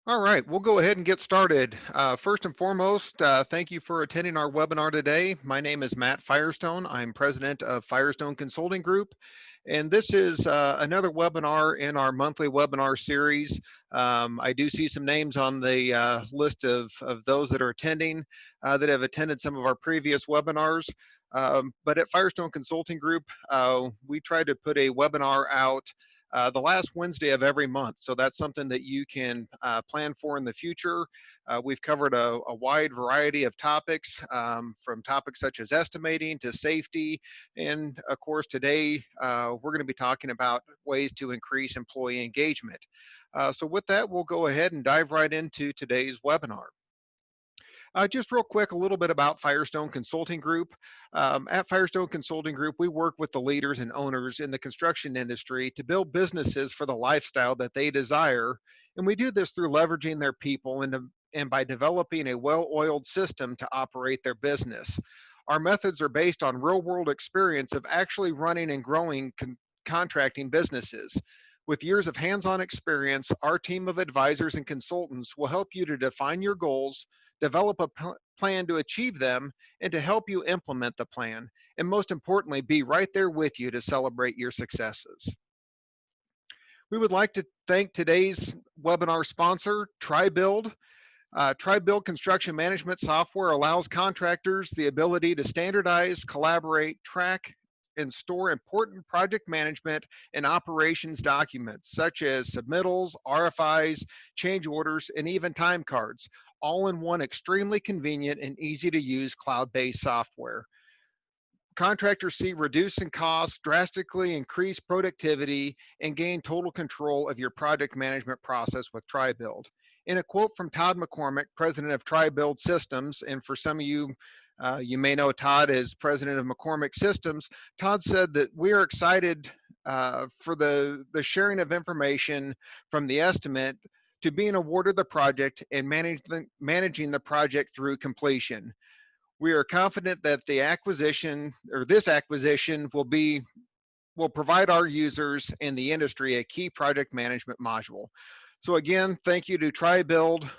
All right, we'll go ahead and get started. First and foremost, thank you for attending our webinar today. My name is Matt Firestone. I'm president of Firestone Consulting Group, and this is another webinar in our monthly webinar series. I do see some names on the list of those that are attending that have attended some of our previous webinars. But at Firestone Consulting Group, we try to put a webinar out the last Wednesday of every month. So that's something that you can plan for in the future. We've covered a wide variety of topics, from topics such as estimating to safety. And of course, today we're going to be talking about ways to increase employee engagement. So with that, we'll go ahead and dive right into today's webinar. Just real quick, a little bit about Firestone Consulting Group. At Firestone Consulting Group, we work with the leaders and owners in the construction industry to build businesses for the lifestyle that they desire. And we do this through leveraging their people and by developing a well-oiled system to operate their business. Our methods are based on real-world experience of actually running and growing contracting businesses. With years of hands-on experience, our team of advisors and consultants will help you to define your goals, develop a plan to achieve them, and to help you implement the plan. And most importantly, be right there with you to celebrate your successes. We would like to thank today's webinar sponsor, TryBuild. TryBuild construction management software allows contractors the ability to standardize, collaborate, track, and store important project management and operations documents such as submittals, RFIs, change orders, and even time cards, all in one extremely convenient and easy to use cloud-based software. Contractors see reducing costs, drastically increase productivity, and gain total control of your project management process with TryBuild. In a quote from Todd McCormick, president of TryBuild Systems, and for some of you, you may know Todd as president of McCormick Systems, Todd said that we are excited for the sharing of information from the estimate to being awarded the project and managing the project through completion. We are confident that the acquisition or this acquisition will provide our users in the industry a key project management module. So again, thank you to TryBuild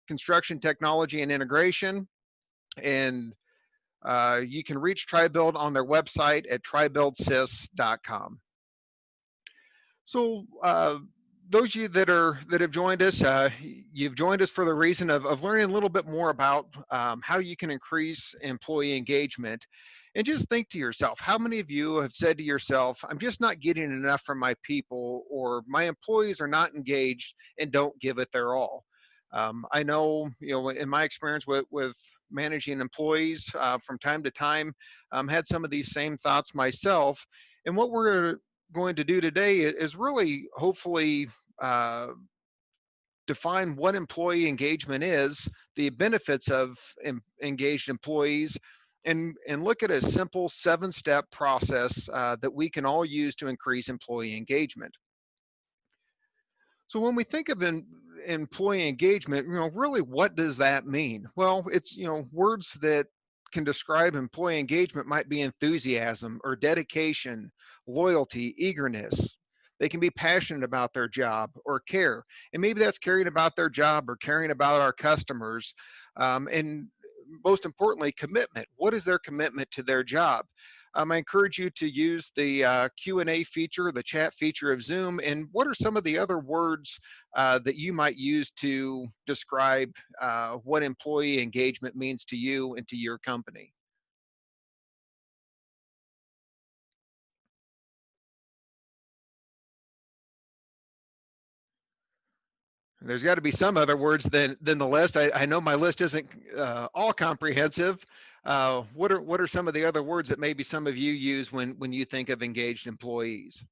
Construction Technology and Integration, and you can reach TryBuild on their website at trybuildsys.com. So those of you that have joined us, you've joined us for the reason of learning a little bit more about how you can increase employee engagement. And just think to yourself, how many of you have said to yourself, I'm just not getting enough from my people, or my employees are not engaged and don't give it their all? I know, in my experience with managing employees from time to time, had some of these same thoughts myself. And what we're going to do today is really hopefully uh, define what employee engagement is, the benefits of engaged employees, and look at a simple 7-step process that we can all use to increase employee engagement. So when we think of employee engagement, really what does that mean? Well, it's, words that can describe employee engagement might be enthusiasm or dedication, loyalty, eagerness. They can be passionate about their job or care. And maybe that's caring about their job or caring about our customers. And most importantly, commitment. What is their commitment to their job? I encourage you to use the Q&A feature, the chat feature of Zoom, and what are some of the other words that you might use to describe what employee engagement means to you and to your company? There's got to be some other words than the list. I know my list isn't all comprehensive. What are some of the other words that maybe some of you use when you think of engaged employees?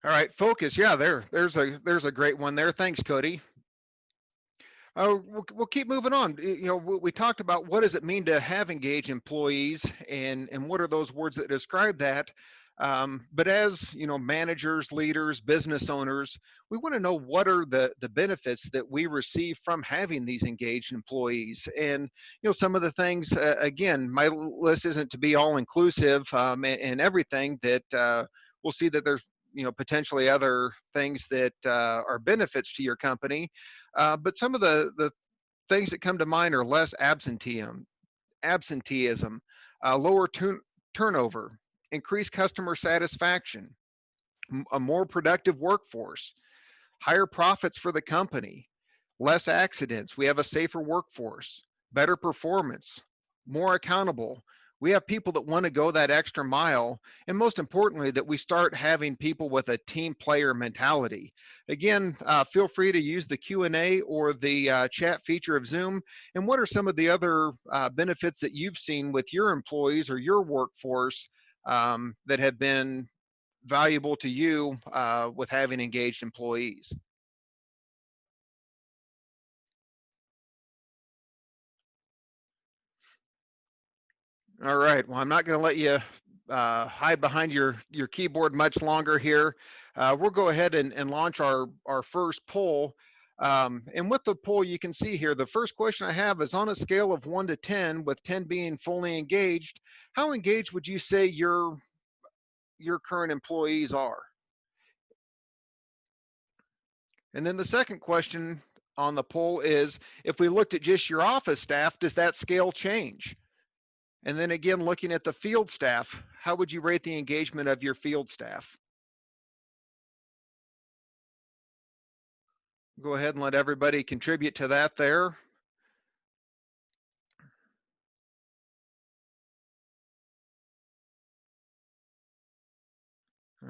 All right, focus. Yeah, there's a great one there. Thanks, Cody. We'll keep moving on. We talked about what does it mean to have engaged employees, and what are those words that describe that. But as managers, leaders, business owners, we want to know what are the benefits that we receive from having these engaged employees. And some of the things, again, my list isn't to be all inclusive, and everything that we'll see that there's potentially other things that are benefits to your company. But some of the things that come to mind are less absenteeism, lower turnover, increased customer satisfaction, a more productive workforce, higher profits for the company, less accidents. We have a safer workforce, better performance, more accountable. We have people that want to go that extra mile. And most importantly, that we start having people with a team player mentality. Again, feel free to use the Q&A or the chat feature of Zoom. And what are some of the other benefits that you've seen with your employees or your workforce that have been valuable to you with having engaged employees? All right. Well, I'm not going to let you hide behind your keyboard much longer here. We'll go ahead and launch our first poll. And with the poll, you can see here, the first question I have is on a scale of 1 to 10, with 10 being fully engaged, how engaged would you say your current employees are? And then the second question on the poll is, if we looked at just your office staff, does that scale change? And then again, looking at the field staff, how would you rate the engagement of your field staff? Go ahead and let everybody contribute to that there.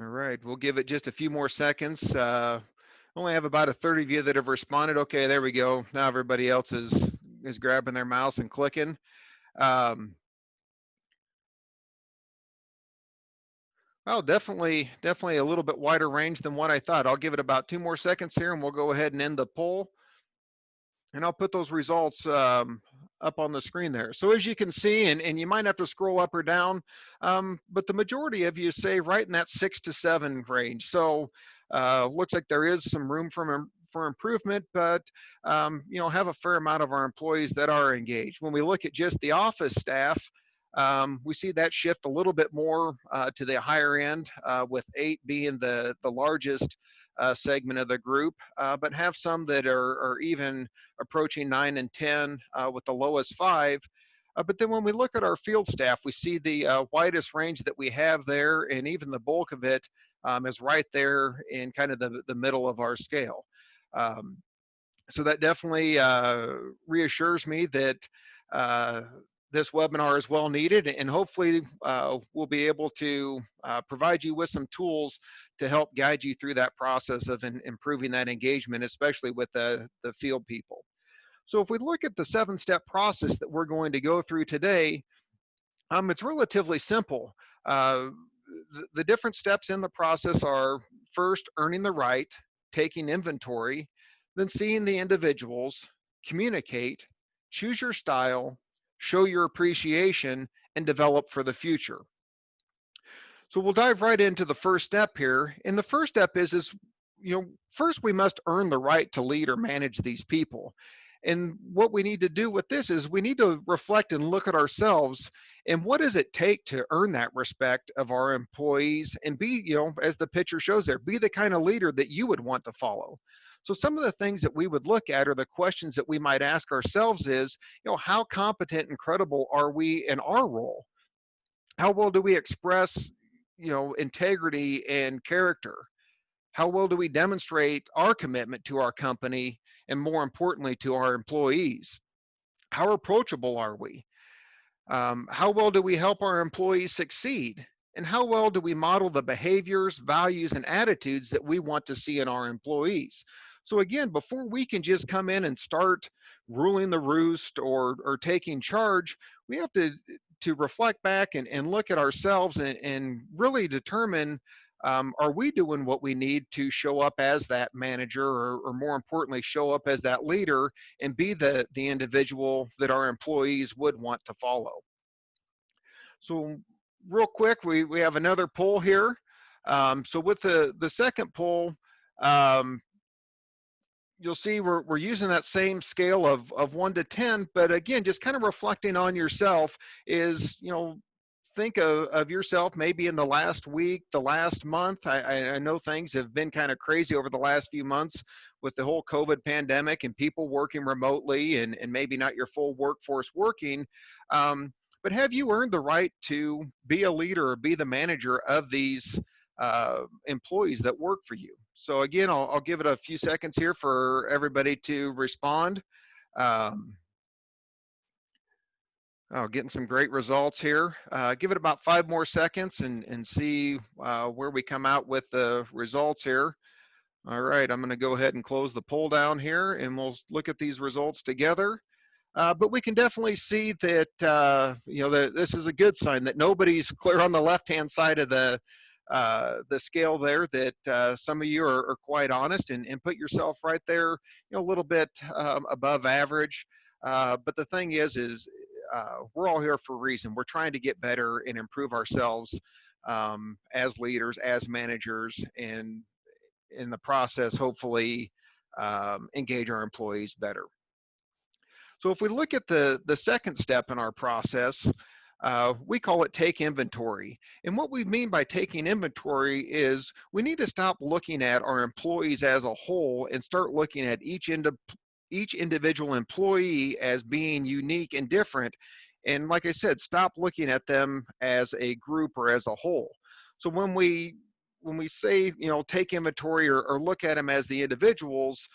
All right, we'll give it just a few more seconds. Only have about a 30 of you that have responded. Okay, there we go. Now everybody else is grabbing their mouse and clicking. Um, well, definitely a little bit wider range than what I thought. I'll give it about 2 more seconds here, and we'll go ahead and end the poll. And I'll put those results up on the screen there. So as you can see, and you might have to scroll up or down, but the majority of you say right in that 6 to 7 range. So looks like there is some room for improvement, but have a fair amount of our employees that are engaged. When we look at just the office staff, we see that shift a little bit more to the higher end, with 8 being the largest segment of the group, but have some that are even approaching 9 and 10, with the lowest 5. But then when we look at our field staff, we see the widest range that we have there, and even the bulk of it is right there in kind of the middle of our scale. Um, so that definitely reassures me that uh, this webinar is well needed, and hopefully we'll be able to provide you with some tools to help guide you through that process of improving that engagement, especially with the field people. So if we look at the 7-step process that we're going to go through today, it's relatively simple. The different steps in the process are: first, earning the right, taking inventory, then seeing the individuals, communicate, choose your style, show your appreciation, and develop for the future. So we'll dive right into the first step here. And the first step is first we must earn the right to lead or manage these people. And what we need to do with this is we need to reflect and look at ourselves, and what does it take to earn that respect of our employees and be, as the picture shows there, be the kind of leader that you would want to follow. So some of the things that we would look at, or the questions that we might ask ourselves, is, how competent and credible are we in our role? How well do we express, integrity and character? How well do we demonstrate our commitment to our company, and more importantly, to our employees? How approachable are we? How well do we help our employees succeed? And how well do we model the behaviors, values, and attitudes that we want to see in our employees? So again, before we can just come in and start ruling the roost or taking charge, we have to reflect back and look at ourselves and really determine, are we doing what we need to show up as that manager, or more importantly, show up as that leader and be the individual that our employees would want to follow? So real quick, we have another poll here. So with the second poll, um, you'll see we're using that same scale of 1 to 10, but again, just kind of reflecting on yourself is, think of yourself maybe in the last week, the last month. I know things have been kind of crazy over the last few months with the whole COVID pandemic and people working remotely and maybe not your full workforce working. But have you earned the right to be a leader or be the manager of these employees that work for you? So again, I'll give it a few seconds here for everybody to respond. Um, Getting some great results here. Give it about 5 more seconds and see where we come out with the results here. All right, I'm going to go ahead and close the poll down here and we'll look at these results together. But we can definitely see that that this is a good sign that nobody's clear on the left-hand side of the scale there. That some of you are quite honest and put yourself right there, a little bit above average. But the thing is we're all here for a reason. We're trying to get better and improve ourselves as leaders, as managers, and in the process, hopefully engage our employees better. So if we look at the second step in our process, we call it take inventory. And what we mean by taking inventory is we need to stop looking at our employees as a whole and start looking at each individual employee as being unique and different. And like I said, stop looking at them as a group or as a whole. So when we say, take inventory or look at them as the individuals,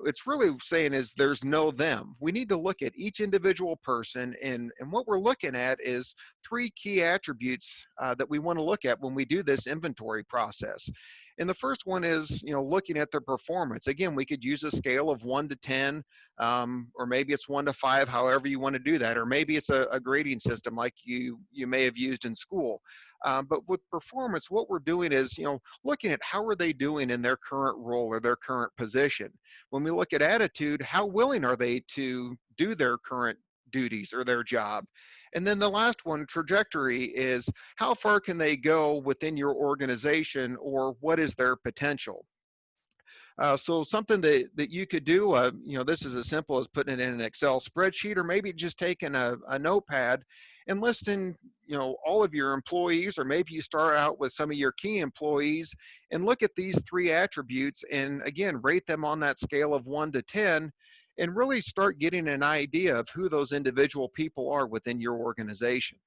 it's really saying is there's no them. We need to look at each individual person, and what we're looking at is three key attributes that we want to look at when we do this inventory process. And the first one is, looking at their performance. Again, we could use a scale of 1 to 10, or maybe it's 1 to 5, however you want to do that, or maybe it's a grading system like you may have used in school. But with performance, what we're doing is, looking at how are they doing in their current role or their current position. When we look at attitude, how willing are they to do their current duties or their job? And then the last one, trajectory, is how far can they go within your organization, or what is their potential? So something that you could do, this is as simple as putting it in an Excel spreadsheet, or maybe just taking a notepad and listing, all of your employees, or maybe you start out with some of your key employees and look at these three attributes and again, rate them on that scale of 1 to 10 and really start getting an idea of who those individual people are within your organization.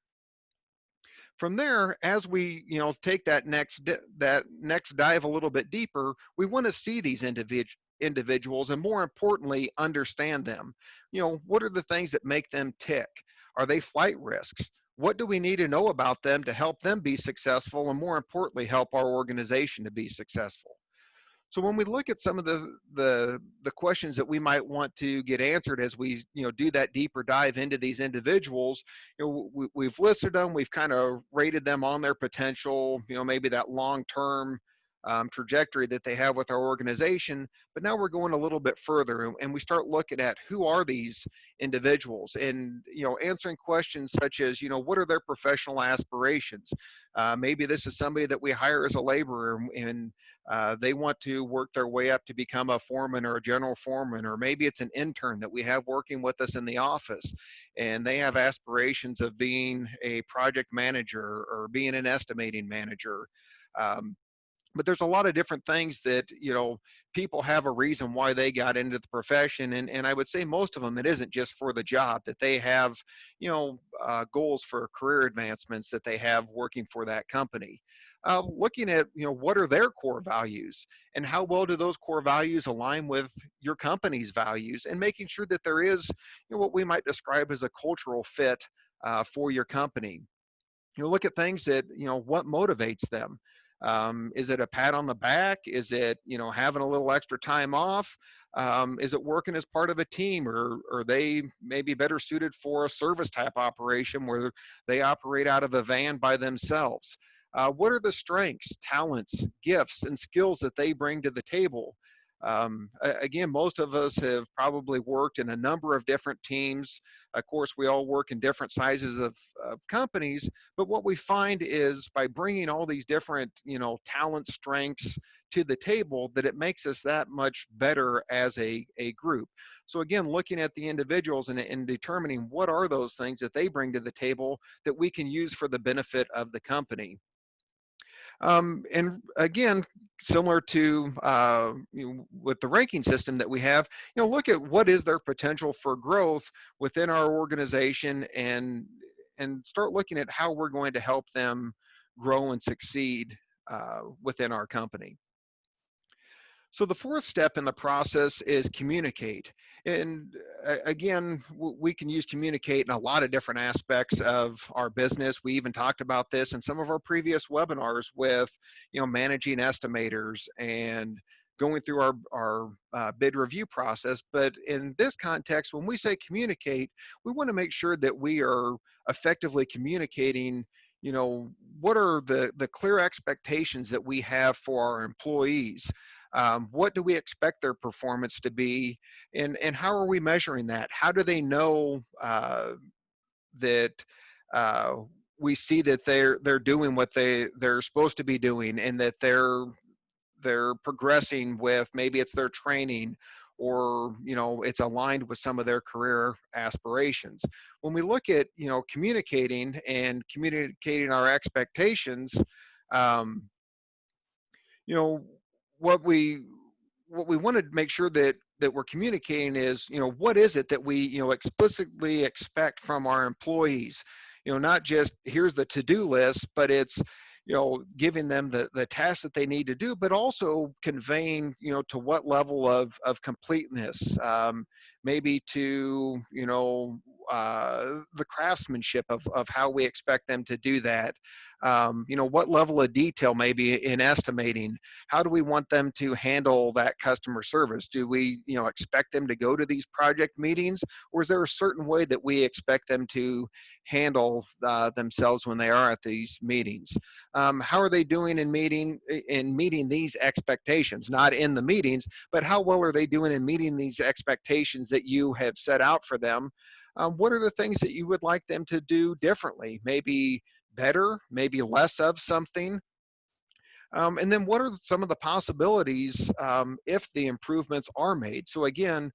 From there, as we take that next dive a little bit deeper, we want to see these individuals and more importantly understand them. What are the things that make them tick? Are they flight risks? What do we need to know about them to help them be successful, and more importantly help our organization to be successful? So when we look at some of the questions that we might want to get answered as we do that deeper dive into these individuals, we've listed them, we've kind of rated them on their potential, maybe that long-term trajectory that they have with our organization. But now we're going a little bit further and we start looking at who are these individuals, and answering questions such as what are their professional aspirations. Maybe this is somebody that we hire as a laborer and they want to work their way up to become a foreman or a general foreman, or maybe it's an intern that we have working with us in the office and they have aspirations of being a project manager or being an estimating manager. Um, but there's a lot of different things that people have a reason why they got into the profession, and I would say most of them it isn't just for the job, that they have goals for career advancements that they have working for that company. Looking at what are their core values and how well do those core values align with your company's values, and making sure that there is what we might describe as a cultural fit for your company. Look at things that what motivates them. Is it a pat on the back? Is it having a little extra time off? Is it working as part of a team, or are they maybe better suited for a service type operation where they operate out of a van by themselves? What are the strengths, talents, gifts, and skills that they bring to the table? Again, most of us have probably worked in a number of different teams. Of course, we all work in different sizes of companies, but what we find is by bringing all these different, talent strengths to the table, that it makes us that much better as a group. So again, looking at the individuals and determining what are those things that they bring to the table that we can use for the benefit of the company. And again, similar to with the ranking system that we have, look at what is their potential for growth within our organization, and start looking at how we're going to help them grow and succeed within our company. So the fourth step in the process is communicate. And again, we can use communicate in a lot of different aspects of our business. We even talked about this in some of our previous webinars with, managing estimators and going through our bid review process. But in this context, when we say communicate, we want to make sure that we are effectively communicating, what are the clear expectations that we have for our employees. What do we expect their performance to be, and how are we measuring that? How do they know that we see that they're doing what they're supposed to be doing, and that they're progressing with, maybe it's their training, or it's aligned with some of their career aspirations. When we look at communicating our expectations, um, you know what we want to make sure that we're communicating is, what is it that we explicitly expect from our employees. Not just here's the to-do list, but it's giving them the tasks that they need to do, but also conveying to what level of completeness, maybe to the craftsmanship of how we expect them to do that. What level of detail, maybe in estimating, how do we want them to handle that customer service? Do we expect them to go to these project meetings, or is there a certain way that we expect them to handle themselves when they are at these meetings? How are they doing in meeting these expectations? Not in the meetings, but how well are they doing in meeting these expectations that you have set out for them? What are the things that you would like them to do differently? Maybe better, maybe less of something. And then what are some of the possibilities if the improvements are made? So again,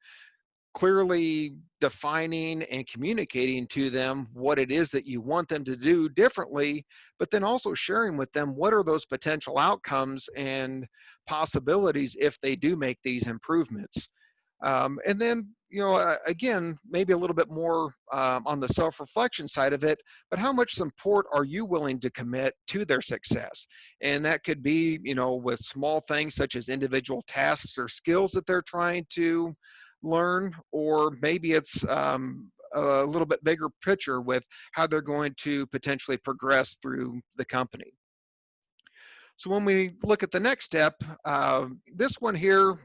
clearly defining and communicating to them what it is that you want them to do differently, but then also sharing with them what are those potential outcomes and possibilities if they do make these improvements. And then, again, maybe a little bit more on the self-reflection side of it, but how much support are you willing to commit to their success? And that could be, with small things such as individual tasks or skills that they're trying to learn, or maybe it's a little bit bigger picture with how they're going to potentially progress through the company. So when we look at the next step, this one here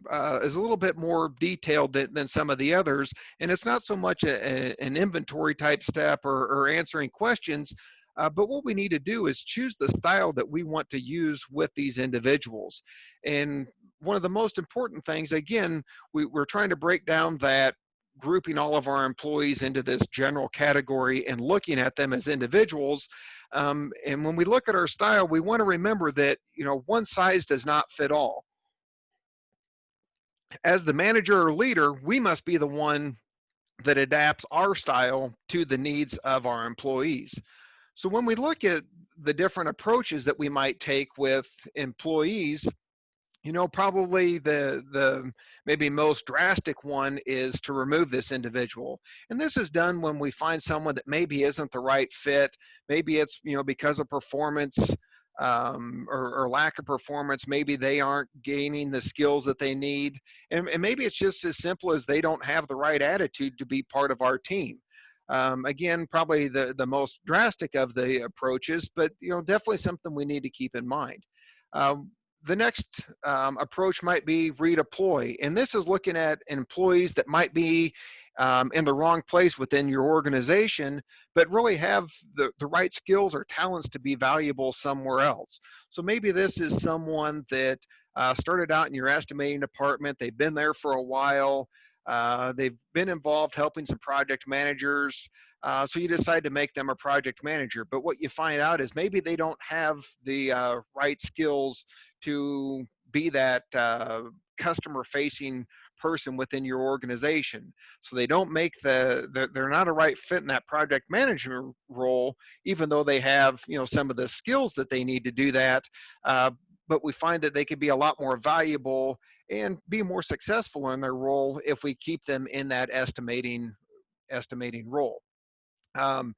is a little bit more detailed than some of the others, and it's not so much an inventory type step or answering questions, but what we need to do is choose the style that we want to use with these individuals. And one of the most important things, again, we're trying to break down that, grouping all of our employees into this general category and looking at them as individuals. And when we look at our style, we want to remember that, one size does not fit all. As the manager or leader, we must be the one that adapts our style to the needs of our employees. So when we look at the different approaches that we might take with employees, probably the maybe most drastic one is to remove this individual. And this is done when we find someone that maybe isn't the right fit. Maybe it's, because of performance or lack of performance. Maybe they aren't gaining the skills that they need. And maybe it's just as simple as they don't have the right attitude to be part of our team. Again, probably the most drastic of the approaches, but definitely something we need to keep in mind. The next approach might be redeploy, and this is looking at employees that might be in the wrong place within your organization, but really have the right skills or talents to be valuable somewhere else. So maybe this is someone that started out in your estimating department. They've been there for a while. They've been involved helping some project managers. So you decide to make them a project manager. But what you find out is maybe they don't have the right skills to be that customer facing person within your organization. So they don't make they're not a right fit in that project management role, even though they have, some of the skills that they need to do that. Uh, but we find that they could be a lot more valuable and be more successful in their role if we keep them in that estimating role. Um,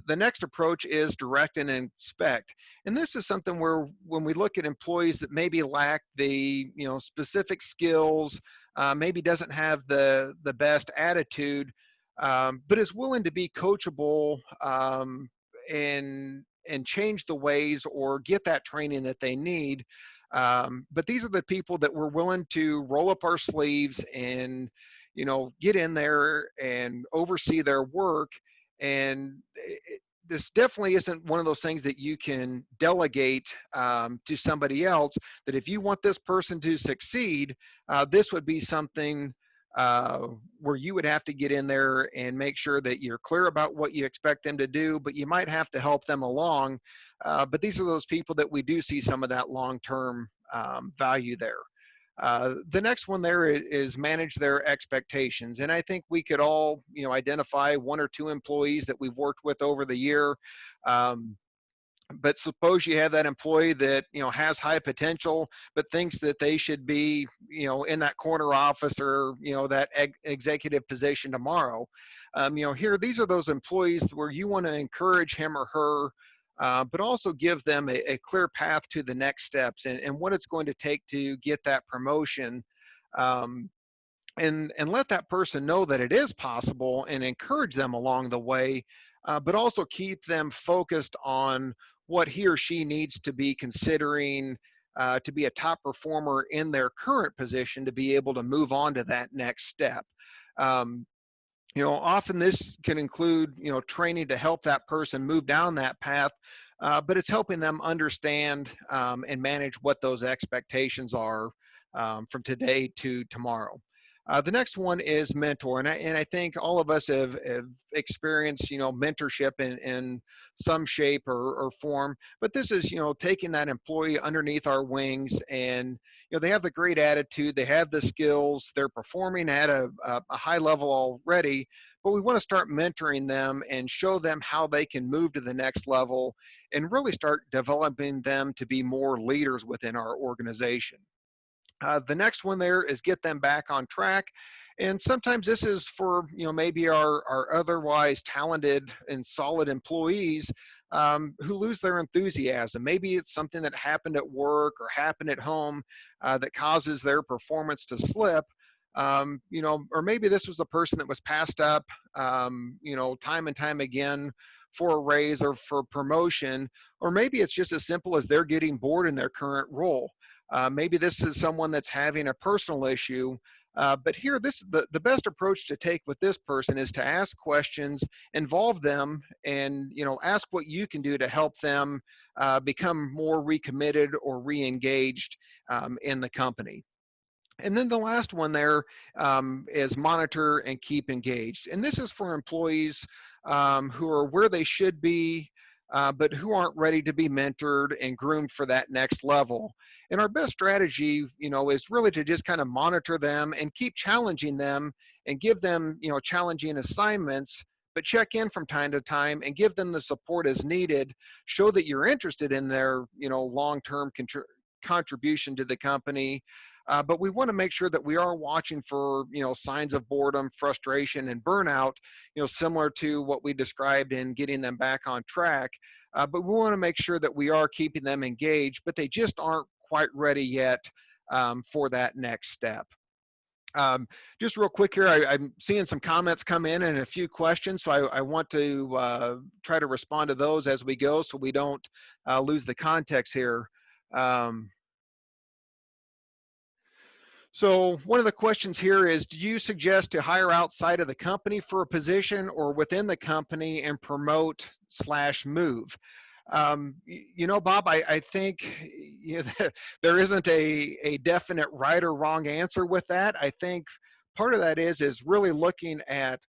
the next approach is direct and inspect. And this is something where when we look at employees that maybe lack the specific skills, maybe doesn't have the best attitude, but is willing to be coachable, and change the ways or get that training that they need. But these are the people that we're willing to roll up our sleeves and get in there and oversee their work. And this definitely isn't one of those things that you can delegate to somebody else, that if you want this person to succeed, this would be something where you would have to get in there and make sure that you're clear about what you expect them to do, but you might have to help them along. But these are those people that we do see some of that long-term value there. The next one there is manage their expectations. And I think we could all, identify one or two employees that we've worked with over the year. But suppose you have that employee that, has high potential, but thinks that they should be, in that corner office or, that executive position tomorrow. Here, these are those employees where you want to encourage him or her, but also give them a clear path to the next steps and what it's going to take to get that promotion. Um, and let that person know that it is possible and encourage them along the way, but also keep them focused on what he or she needs to be considering to be a top performer in their current position to be able to move on to that next step. Um, Often this can include, training to help that person move down that path, but it's helping them understand and manage what those expectations are from today to tomorrow. The next one is mentor, and I think all of us have experienced mentorship in some shape or form. But this is taking that employee underneath our wings, and they have the great attitude, they have the skills, they're performing at a high level already. But we want to start mentoring them and show them how they can move to the next level, and really start developing them to be more leaders within our organization. The next one there is get them back on track. And sometimes this is for, maybe our otherwise talented and solid employees who lose their enthusiasm. Maybe it's something that happened at work or happened at home that causes their performance to slip. Or maybe this was a person that was passed up, time and time again for a raise or for promotion. Or maybe it's just as simple as they're getting bored in their current role. Maybe this is someone that's having a personal issue, but here, the best approach to take with this person is to ask questions, involve them, and ask what you can do to help them become more recommitted or re-engaged in the company. And then the last one there is monitor and keep engaged. And this is for employees who are where they should be, but who aren't ready to be mentored and groomed for that next level. And our best strategy, is really to just kind of monitor them and keep challenging them and give them, challenging assignments, but check in from time to time and give them the support as needed. Show that you're interested in their, long-term contribution to the company. But we want to make sure that we are watching for, signs of boredom, frustration, and burnout, similar to what we described in getting them back on track. But we want to make sure that we are keeping them engaged, but they just aren't quite ready yet for that next step. Just real quick here, I'm seeing some comments come in and a few questions, so I want to try to respond to those as we go so we don't lose the context here. So one of the questions here is, do you suggest to hire outside of the company for a position or within the company and promote/move? Bob, I think, there isn't a definite right or wrong answer with that. I think part of that is really looking at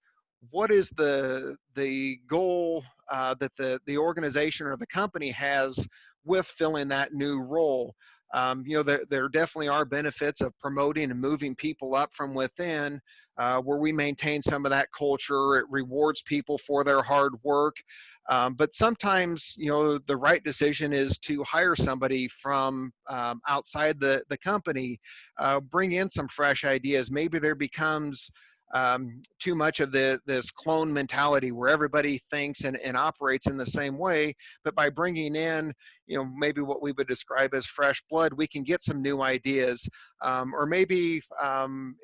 what is the goal that the organization or the company has with filling that new role. There definitely are benefits of promoting and moving people up from within, where we maintain some of that culture. It rewards people for their hard work. But sometimes, the right decision is to hire somebody from outside the company, bring in some fresh ideas. Maybe there becomes too much of this clone mentality where everybody thinks and operates in the same way. But by bringing in, maybe what we would describe as fresh blood, we can get some new ideas. Or maybe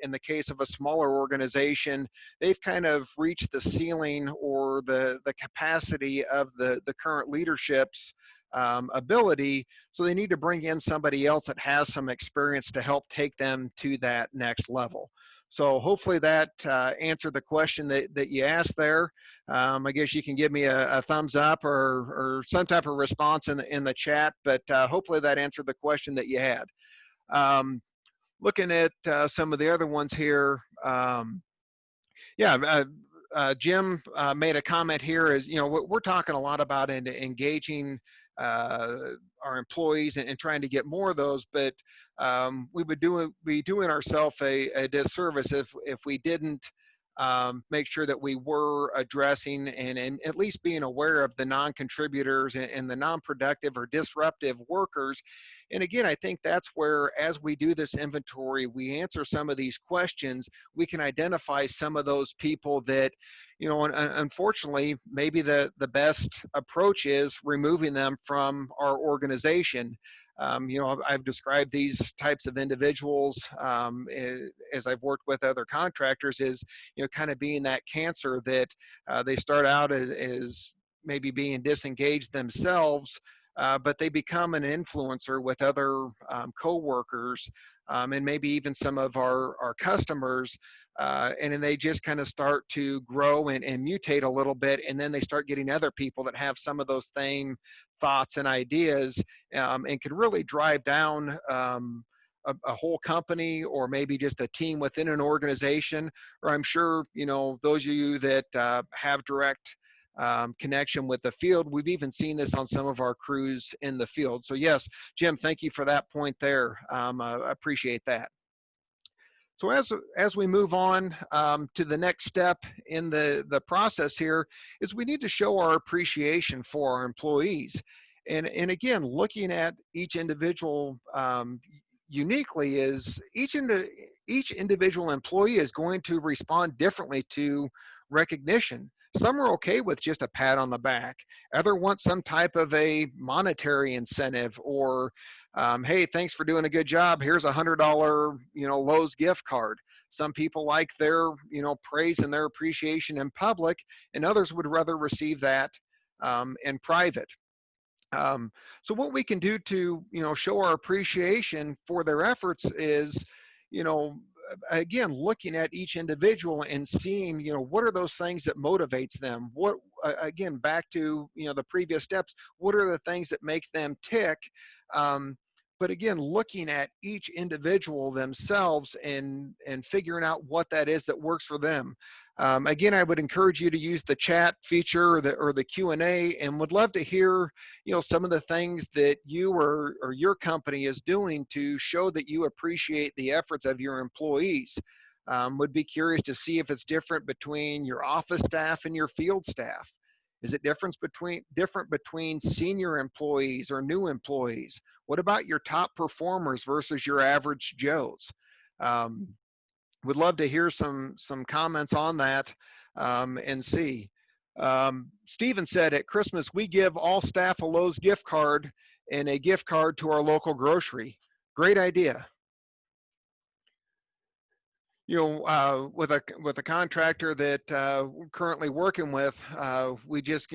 in the case of a smaller organization, they've kind of reached the ceiling or the capacity of the current leadership's ability. So they need to bring in somebody else that has some experience to help take them to that next level. So hopefully that answered the question that you asked there. I guess you can give me a thumbs up or some type of response in the chat, but hopefully that answered the question that you had. Looking at some of the other ones here, Jim made a comment here. Is we're talking a lot about engaging our employees and trying to get more of those, but we would be doing ourselves a disservice if we didn't make sure that we were addressing and at least being aware of the non-contributors and the non-productive or disruptive workers. And again, I think that's where, as we do this inventory, we answer some of these questions, we can identify some of those people that, unfortunately, maybe the best approach is removing them from our organization. I've described these types of individuals as I've worked with other contractors is, kind of being that cancer that they start out as maybe being disengaged themselves, but they become an influencer with other co-workers, and maybe even some of our customers, and then they just kind of start to grow and mutate a little bit, and then they start getting other people that have some of those same thoughts and ideas, and can really drive down a whole company or maybe just a team within an organization. Or I'm sure, those of you that have direct connection with the field, we've even seen this on some of our crews in the field. So yes, Jim, thank you for that point there. I appreciate that. So as we move on to the next step in the process here, is we need to show our appreciation for our employees. And again, looking at each individual uniquely, is each individual employee is going to respond differently to recognition. Some are okay with just a pat on the back. Other want some type of a monetary incentive, or hey, thanks for doing a good job. Here's $100, Lowe's gift card. Some people like their, praise and their appreciation in public, and others would rather receive that in private. So what we can do to, show our appreciation for their efforts is, again, looking at each individual and seeing, what are those things that motivates them? What, again, back to, the previous steps, what are the things that make them tick? But again, looking at each individual themselves and figuring out what that is that works for them. Again, I would encourage you to use the chat feature or the Q&A, and would love to hear, some of the things that you or your company is doing to show that you appreciate the efforts of your employees. Would be curious to see if it's different between your office staff and your field staff. Is it different between senior employees or new employees? What about your top performers versus your average Joes? Would love to hear some comments on that and see. Stephen said, at Christmas, we give all staff a Lowe's gift card and a gift card to our local grocery. Great idea. With a contractor that we're currently working with, we just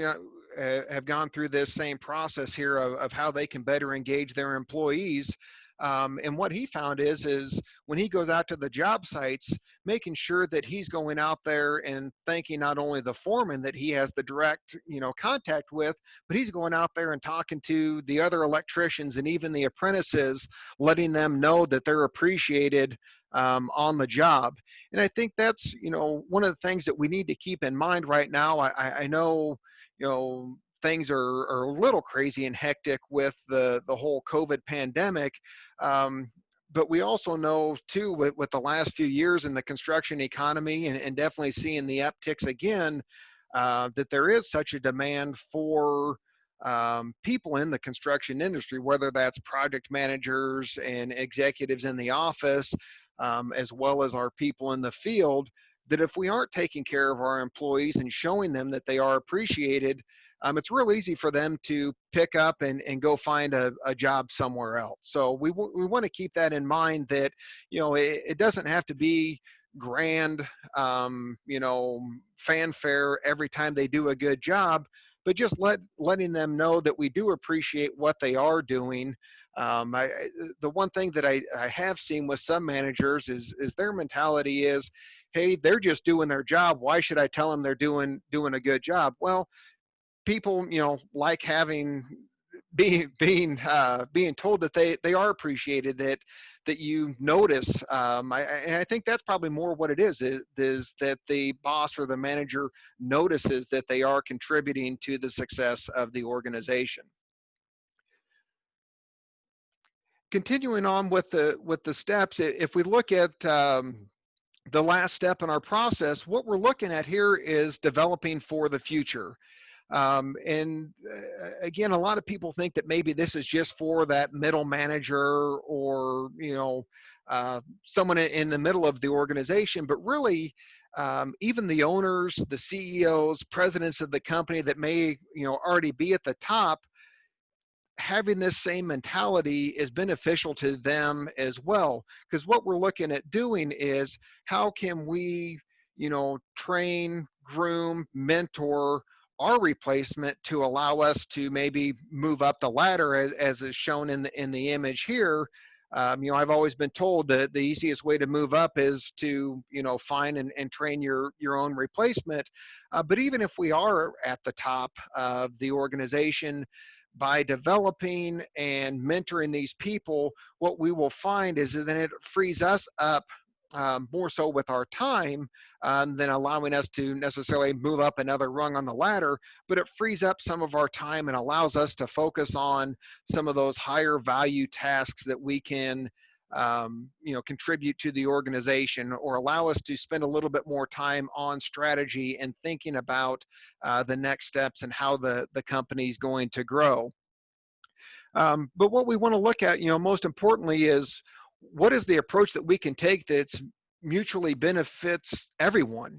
have gone through this same process here of how they can better engage their employees. And what he found is when he goes out to the job sites, making sure that he's going out there and thanking not only the foreman that he has the direct, contact with, but he's going out there and talking to the other electricians and even the apprentices, letting them know that they're appreciated on the job. And I think that's, one of the things that we need to keep in mind right now. I know, things are a little crazy and hectic with the whole COVID pandemic. Um, but we also know too, with the last few years in the construction economy, and definitely seeing the upticks again, that there is such a demand for people in the construction industry, whether that's project managers and executives in the office, as well as our people in the field, that if we aren't taking care of our employees and showing them that they are appreciated, it's real easy for them to pick up and go find a job somewhere else. So we want to keep that in mind, that, it doesn't have to be grand, fanfare every time they do a good job, but just letting them know that we do appreciate what they are doing. The one thing that I have seen with some managers is their mentality is, hey, they're just doing their job. Why should I tell them they're doing a good job? Well, people, like having being told that they are appreciated, that you notice. And I think that's probably more what it is that the boss or the manager notices that they are contributing to the success of the organization. Continuing on with the steps, if we look at the last step in our process, what we're looking at here is developing for the future. And again, a lot of people think that maybe this is just for that middle manager, or someone in the middle of the organization, but really, even the owners, the CEOs, presidents of the company that may already be at the top, having this same mentality is beneficial to them as well. Because what we're looking at doing is, how can we, train, groom, mentor our replacement to allow us to maybe move up the ladder, as is shown in the image here. I've always been told that the easiest way to move up is to, find and train your own replacement. But even if we are at the top of the organization, by developing and mentoring these people, what we will find is that it frees us up, more so with our time, than allowing us to necessarily move up another rung on the ladder, but it frees up some of our time and allows us to focus on some of those higher value tasks that we can, contribute to the organization, or allow us to spend a little bit more time on strategy and thinking about the next steps and how the company's going to grow. But what we want to look at, most importantly, is what is the approach that we can take that's mutually benefits everyone.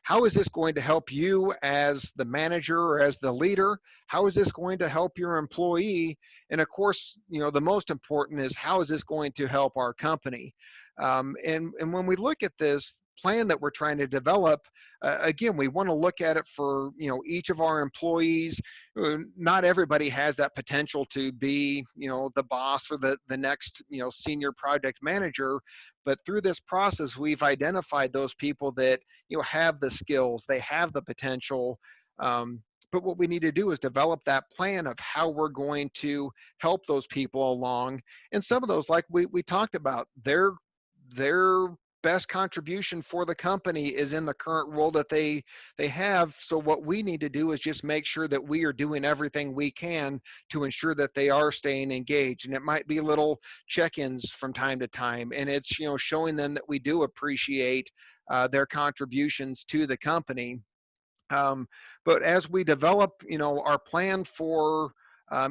How is this going to help you as the manager or as the leader? How is this going to help your employee? And of course, the most important is, how is this going to help our company? And when we look at this plan that we're trying to develop, again, we want to look at it for each of our employees. Not everybody has that potential to be the boss or the next senior project manager, but through this process we've identified those people that have the skills, they have the potential. But what we need to do is develop that plan of how we're going to help those people along. And some of those, like we talked about, their best contribution for the company is in the current role that they have. So what we need to do is just make sure that we are doing everything we can to ensure that they are staying engaged. And it might be little check-ins from time to time, and it's showing them that we do appreciate their contributions to the company. But as we develop our plan for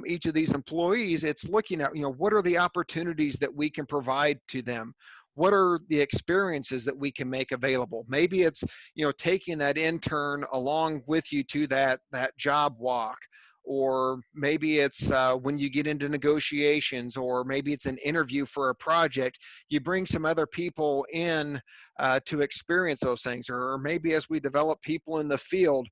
each of these employees, it's looking at what are the opportunities that we can provide to them. What are the experiences that we can make available? Maybe it's taking that intern along with you to that job walk, or maybe it's when you get into negotiations, or maybe it's an interview for a project, you bring some other people in to experience those things. Or maybe as we develop people in the field,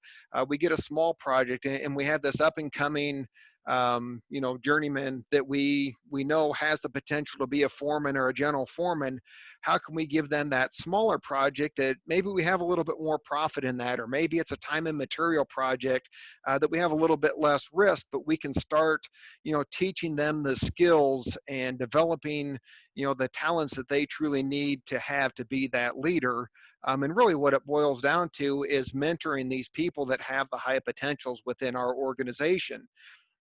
we get a small project and we have this up and coming journeyman that we know has the potential to be a foreman or a general foreman. How can we give them that smaller project that maybe we have a little bit more profit in that, or maybe it's a time and material project that we have a little bit less risk, but we can start, teaching them the skills and developing, the talents that they truly need to have to be that leader. And really what it boils down to is mentoring these people that have the high potentials within our organization.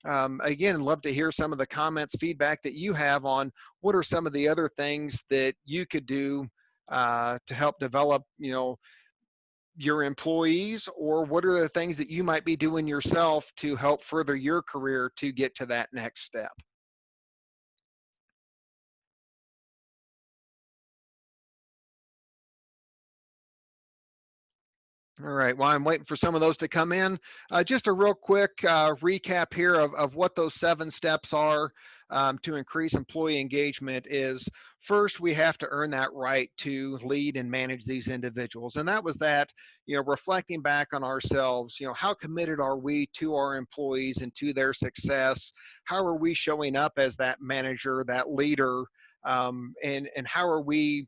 Again, love to hear some of the comments, feedback that you have on what are some of the other things that you could do to help develop, your employees, or what are the things that you might be doing yourself to help further your career to get to that next step. All right. While I'm waiting for some of those to come in, just a real quick recap here of what those 7 steps are to increase employee engagement is: first, we have to earn that right to lead and manage these individuals. And that was that, reflecting back on ourselves, how committed are we to our employees and to their success? How are we showing up as that manager, that leader? And how are we,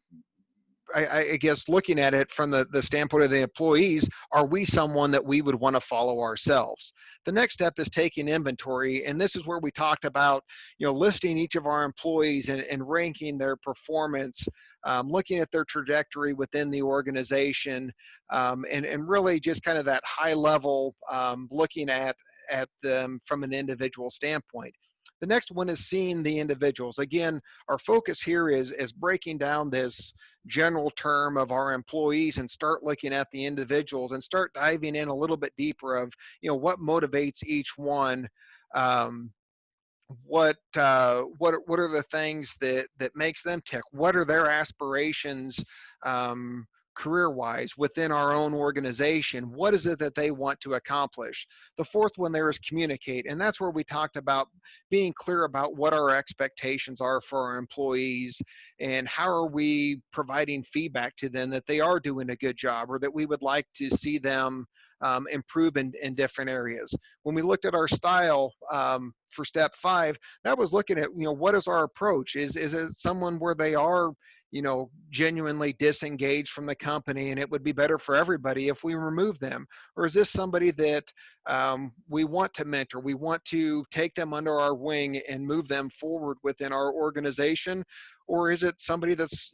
I guess, looking at it from the standpoint of the employees, are we someone that we would want to follow ourselves? The next step is taking inventory. And this is where we talked about, listing each of our employees and ranking their performance, looking at their trajectory within the organization, and really just kind of that high level, looking at them from an individual standpoint. The next one is seeing the individuals. Again, our focus here is breaking down this general term of our employees and start looking at the individuals and start diving in a little bit deeper of, what motivates each one. um, what are the things that makes them tick? What are their aspirations, um, career wise within our own organization? What is it that they want to accomplish? The fourth one there is communicate, and that's where we talked about being clear about what our expectations are for our employees and how are we providing feedback to them that they are doing a good job, or that we would like to see them improve in different areas. When we looked at our style, for step 5, that was looking at, what is our approach? Is it someone where they are, genuinely disengaged from the company and it would be better for everybody if we remove them? Or is this somebody that we want to mentor, we want to take them under our wing and move them forward within our organization? Or is it somebody that's,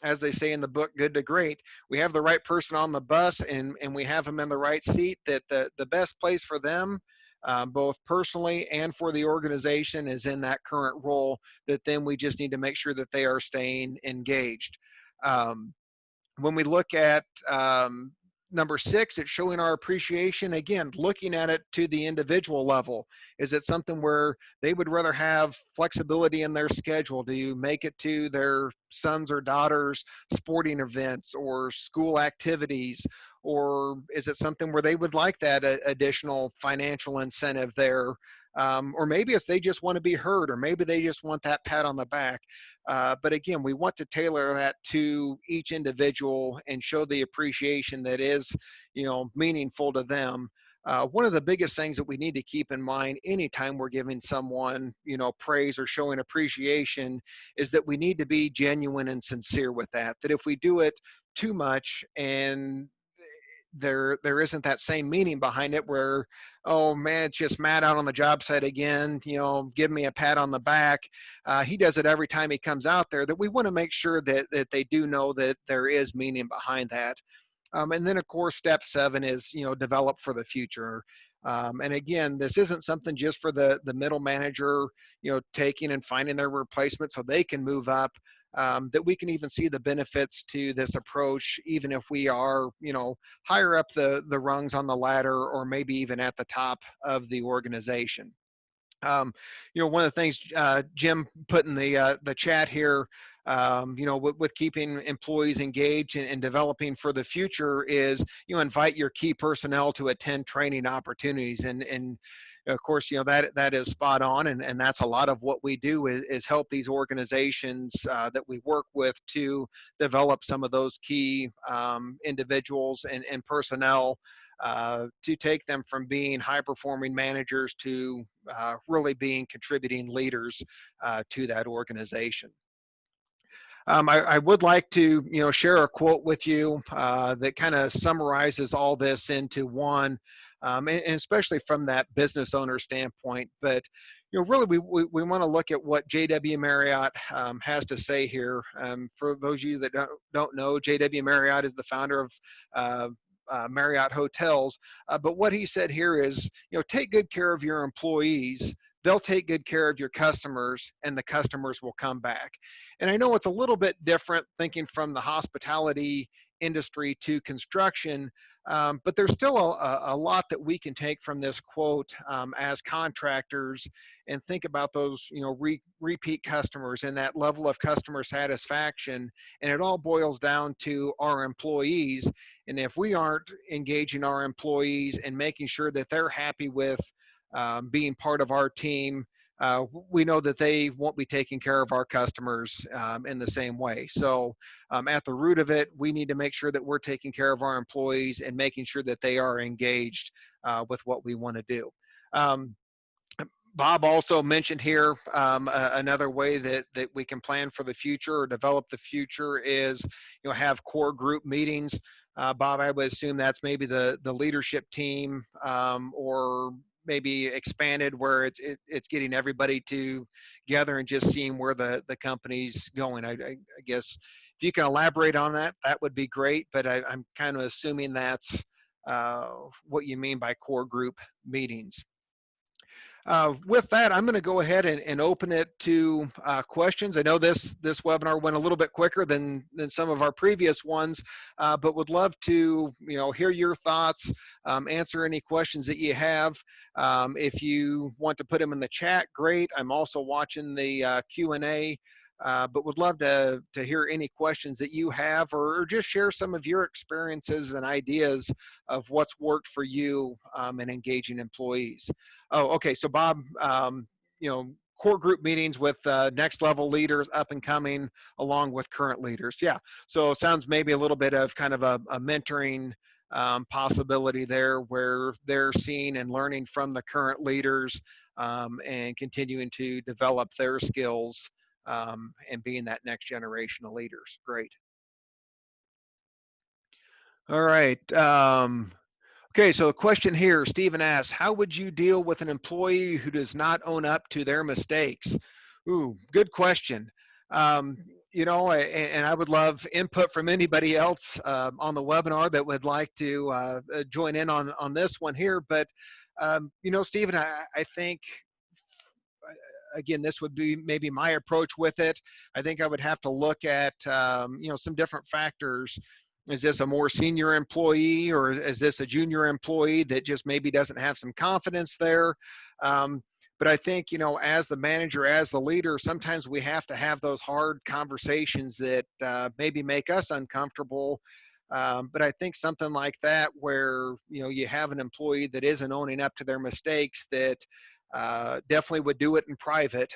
as they say in the book Good to Great, we have the right person on the bus, and we have them in the right seat, that the best place for them, both personally and for the organization, is in that current role, that then we just need to make sure that they are staying engaged. Um, when we look at number 6, it's showing our appreciation. Again, looking at it to the individual level. Is it something where they would rather have flexibility in their schedule to make it to their sons or daughters' sporting events or school activities? Or is it something where they would like that additional financial incentive there? Or maybe it's they just want to be heard, or maybe they just want that pat on the back. But again, we want to tailor that to each individual and show the appreciation that is, meaningful to them. One of the biggest things that we need to keep in mind anytime we're giving someone, praise or showing appreciation, is that we need to be genuine and sincere with that. That if we do it too much and there isn't that same meaning behind it, where, oh man, it's just Matt out on the job site again, give me a pat on the back. He does it every time he comes out there. That we want to make sure that they do know that there is meaning behind that. And then of course step 7 is, develop for the future. And again, this isn't something just for the middle manager, taking and finding their replacement so they can move up. That we can even see the benefits to this approach, even if we are, higher up the rungs on the ladder, or maybe even at the top of the organization. One of the things Jim put in the chat here, with keeping employees engaged and developing for the future, is, invite your key personnel to attend training opportunities. And of course, that is spot on. And that's a lot of what we do is help these organizations that we work with to develop some of those key individuals and personnel. to take them from being high performing managers to really being contributing leaders to that organization. I would like to, share a quote with you that kind of summarizes all this into one, and especially from that business owner standpoint. But really, we want to look at what J.W. Marriott has to say here. For those of you that don't know, J.W. Marriott is the founder of Marriott Hotels. But what he said here is, take good care of your employees. They'll take good care of your customers, and the customers will come back. And I know it's a little bit different thinking from the hospitality industry to construction, but there's still a lot that we can take from this quote as contractors and think about those, repeat customers and that level of customer satisfaction. And it all boils down to our employees. And if we aren't engaging our employees and making sure that they're happy with being part of our team, we know that they won't be taking care of our customers in the same way. So at the root of it, we need to make sure that we're taking care of our employees and making sure that they are engaged with what we want to do. Bob also mentioned here another way that we can plan for the future or develop the future is, have core group meetings. Bob, I would assume that's maybe the leadership team, or maybe expanded where it's getting everybody together and just seeing where the company's going. I guess if you can elaborate on that, that would be great. But I'm kind of assuming that's what you mean by core group meetings. With that, I'm going to go ahead and open it to questions. I know this webinar went a little bit quicker than some of our previous ones, but would love to hear your thoughts, answer any questions that you have. If you want to put them in the chat, great. I'm also watching the Q&A. But would love to hear any questions that you have, or just share some of your experiences and ideas of what's worked for you in engaging employees. Oh, okay. So Bob, core group meetings with next level leaders, up and coming, along with current leaders. Yeah. So it sounds maybe a little bit of kind of a mentoring possibility there, where they're seeing and learning from the current leaders and continuing to develop their skills and being that next generation of leaders. Great. All right. Okay, so the question here, Stephen asks, how would you deal with an employee who does not own up to their mistakes? Ooh, good question. And I would love input from anybody else on the webinar that would like to join in on this one here. But, Stephen, I think, again, this would be maybe my approach with it. I think I would have to look at, some different factors. Is this a more senior employee, or is this a junior employee that just maybe doesn't have some confidence there? But I think, as the manager, as the leader, sometimes we have to have those hard conversations that maybe make us uncomfortable. But I think something like that, where, you have an employee that isn't owning up to their mistakes, that definitely would do it in private,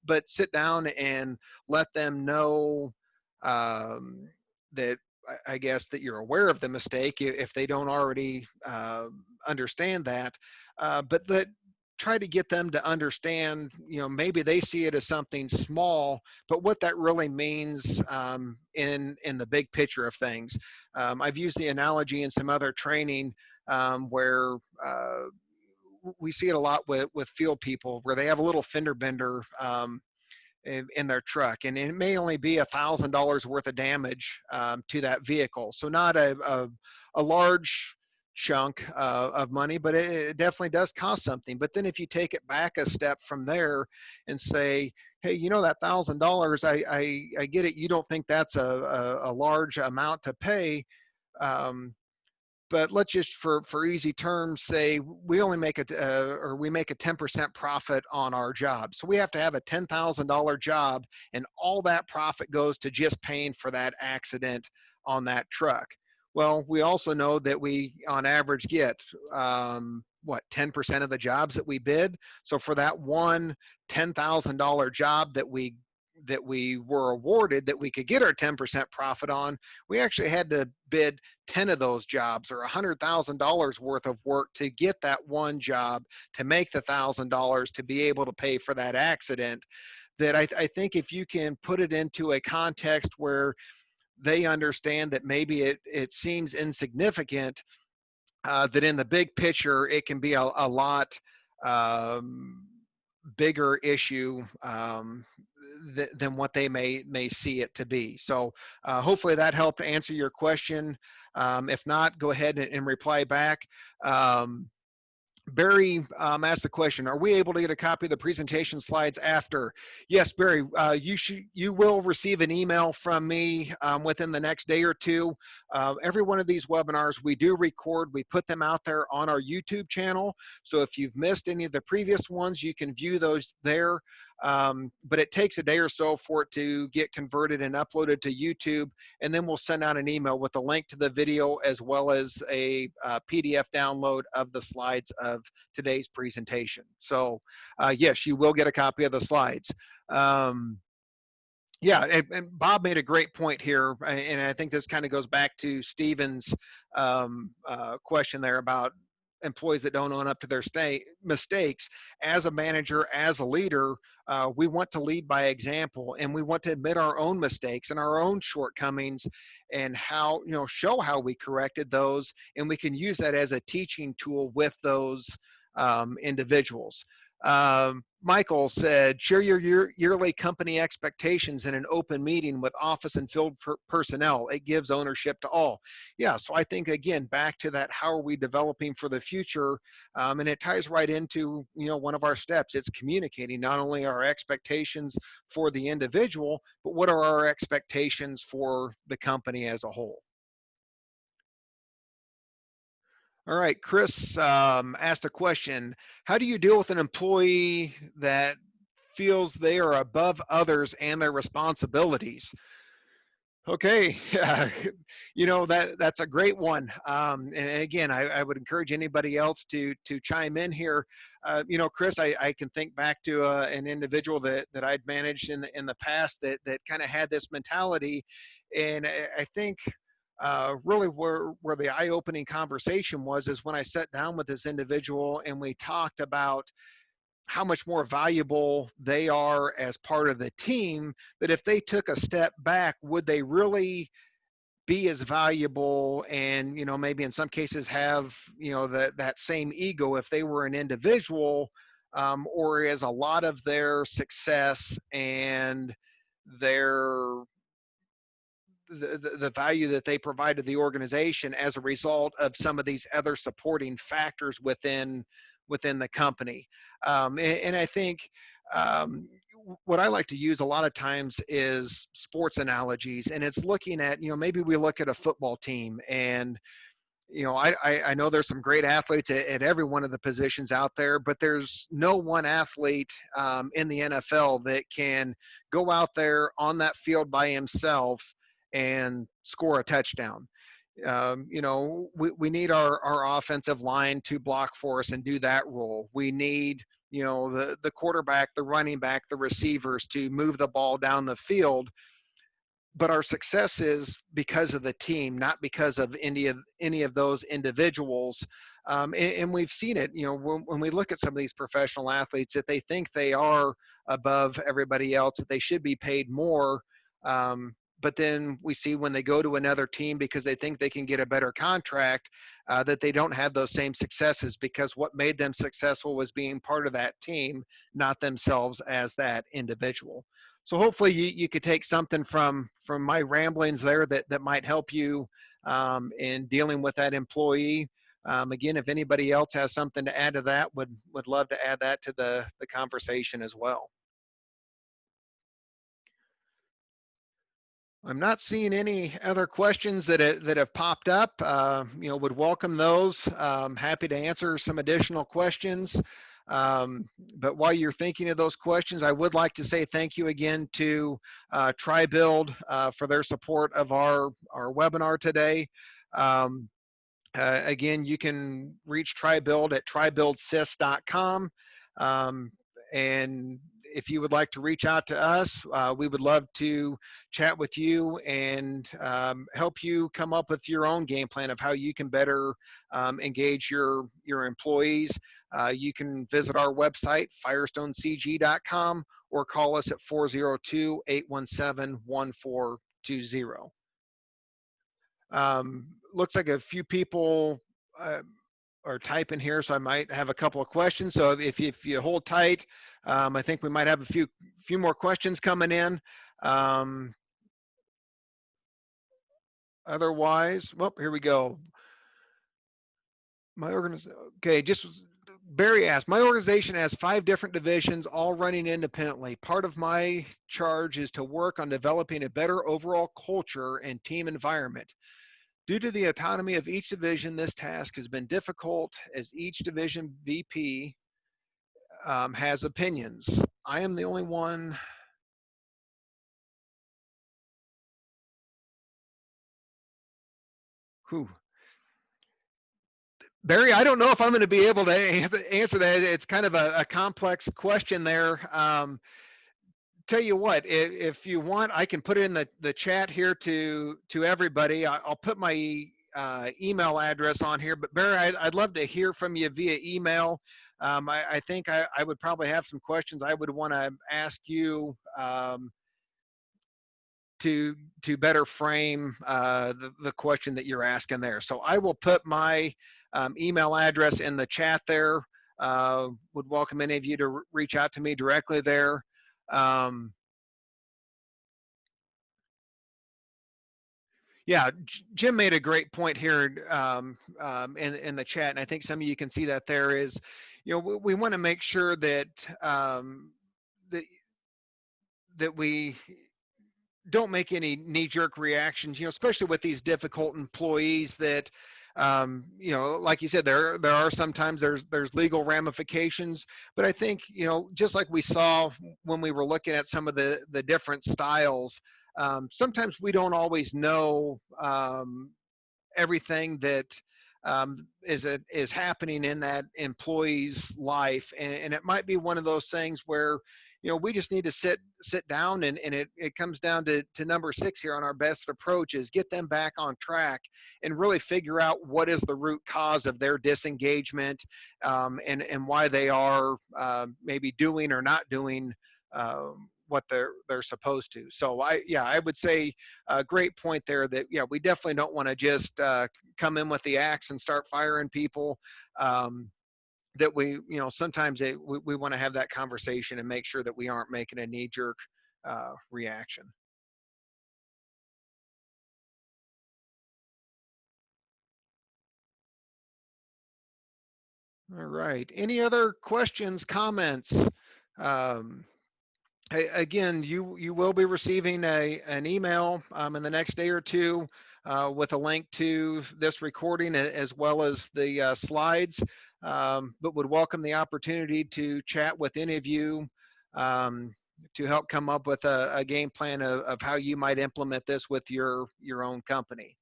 but sit down and let them know that, I guess, that you're aware of the mistake if they don't already understand that, but that try to get them to understand, maybe they see it as something small, but what that really means in the big picture of things. I've used the analogy in some other training where we see it a lot with field people, where they have a little fender bender in their truck, and it may only be $1,000 worth of damage to that vehicle. So not a large chunk of money, but it definitely does cost something. But then if you take it back a step from there and say, hey, that $1,000, I get it. You don't think that's a large amount to pay. But let's just, for easy terms, say we only make we make a 10% profit on our job. So we have to have a $10,000 job, and all that profit goes to just paying for that accident on that truck. Well, we also know that we, on average, get 10% of the jobs that we bid. So for that one $10,000 job that we that we were awarded that we could get our 10% profit on, we actually had to bid 10 of those jobs or $100,000 worth of work to get that one job to make the $1,000 to be able to pay for that accident. That I think if you can put it into a context where they understand that maybe it seems insignificant, that in the big picture, it can be a lot um, bigger issue than what they may see it to be. So hopefully that helped answer your question. If not, go ahead and reply back. Barry asked the question, are we able to get a copy of the presentation slides after? Yes, Barry, you will receive an email from me within the next day or two. Every one of these webinars we do record, we put them out there on our YouTube channel. So if you've missed any of the previous ones, you can view those there. But it takes a day or so for it to get converted and uploaded to YouTube, and then we'll send out an email with a link to the video as well as a PDF download of the slides of today's presentation. So yes, you will get a copy of the slides. Yeah, and Bob made a great point here, and I think this kind of goes back to Stephen's question there about employees that don't own up to their mistakes. As a manager, as a leader, we want to lead by example, and we want to admit our own mistakes and our own shortcomings, and how, show how we corrected those, and we can use that as a teaching tool with those individuals. Michael said, share your yearly company expectations in an open meeting with office and field personnel. It gives ownership to all. Yeah, so I think, again, back to that, how are we developing for the future? And it ties right into, one of our steps. It's communicating not only our expectations for the individual, but what are our expectations for the company as a whole? All right, Chris asked a question. How do you deal with an employee that feels they are above others and their responsibilities? Okay, that's a great one. And again, I would encourage anybody else to chime in here. Chris, I can think back to an individual that I'd managed in the past that kind of had this mentality, and I think really where the eye-opening conversation was is when I sat down with this individual and we talked about how much more valuable they are as part of the team, that if they took a step back, would they really be as valuable, and maybe in some cases have that same ego if they were an individual, or is a lot of their success and their the value that they provide to the organization as a result of some of these other supporting factors within the company. And I think what I like to use a lot of times is sports analogies, and it's looking at, maybe we look at a football team, and I know there's some great athletes at every one of the positions out there, but there's no one athlete in the NFL that can go out there on that field by himself and score a touchdown. We need our offensive line to block for us and do that role. We need, the quarterback, the running back, the receivers to move the ball down the field. But our success is because of the team, not because of any of those individuals. And we've seen it, when we look at some of these professional athletes, that they think they are above everybody else, that they should be paid more. But then we see when they go to another team because they think they can get a better contract, that they don't have those same successes, because what made them successful was being part of that team, not themselves as that individual. So hopefully you could take something from my ramblings there that might help you in dealing with that employee. Again, if anybody else has something to add to that, would love to add that to the conversation as well. I'm not seeing any other questions that have popped up. Would welcome those. Happy to answer some additional questions. But while you're thinking of those questions, I would like to say thank you again to TryBuild for their support of our webinar today. Again, you can reach TryBuild at trybuildsys.com. And if you would like to reach out to us, we would love to chat with you and help you come up with your own game plan of how you can better engage your employees. You can visit our website, firestonecg.com, or call us at 402-817-1420. Looks like a few people are typing here, so I might have a couple of questions. So if you hold tight, I think we might have a few more questions coming in. Otherwise, well, here we go. My organization, okay, just Barry asked, my organization has 5 different divisions all running independently. Part of my charge is to work on developing a better overall culture and team environment. Due to the autonomy of each division, this task has been difficult as each division VP has opinions. I am the only one who, Barry, I don't know if I'm going to be able to answer that. It's kind of a complex question there. Tell you what, if you want, I can put it in the chat here to everybody. I'll put my email address on here, but Barry, I'd love to hear from you via email. I think I would probably have some questions I would want to ask you to better frame the question that you're asking there. So I will put my email address in the chat there. Would welcome any of you to reach out to me directly there. Yeah, Jim made a great point here in the chat, and I think some of you can see that there is, we want to make sure that that that we don't make any knee-jerk reactions, especially with these difficult employees that, like you said, there are sometimes there's legal ramifications, but I think, just like we saw when we were looking at some of the different styles, sometimes we don't always know everything that is happening in that employee's life, and it might be one of those things where we just need to sit down, and it comes down to number 6 here on our best approach is get them back on track and really figure out what is the root cause of their disengagement, and why they are maybe doing or not doing what they're supposed to. So I would say a great point there that we definitely don't want to just come in with the axe and start firing people. That sometimes we want to have that conversation and make sure that we aren't making a knee-jerk reaction. All right. Any other questions, comments? Again, you will be receiving an email in the next day or two with a link to this recording as well as the slides, but would welcome the opportunity to chat with any of you to help come up with a game plan of how you might implement this with your own company.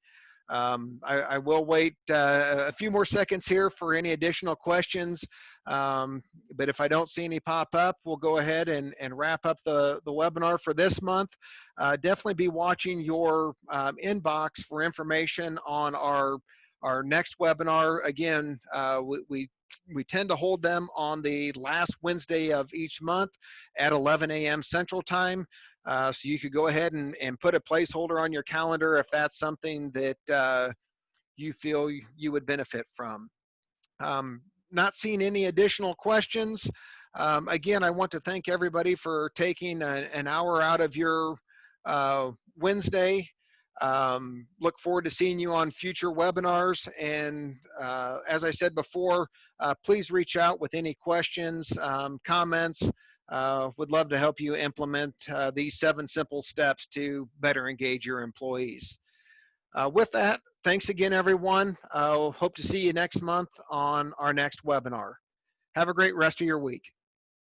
I will wait a few more seconds here for any additional questions, but if I don't see any pop up, we'll go ahead and wrap up the webinar for this month. Definitely be watching your inbox for information on our next webinar. Again, we tend to hold them on the last Wednesday of each month at 11 a.m. Central Time. So you could go ahead and put a placeholder on your calendar if that's something that you feel you would benefit from. Not seeing any additional questions. Again, I want to thank everybody for taking an hour out of your Wednesday. Look forward to seeing you on future webinars. And as I said before, please reach out with any questions, comments. Would love to help you implement these 7 simple steps to better engage your employees. With that, thanks again, everyone. Hope to see you next month on our next webinar. Have a great rest of your week.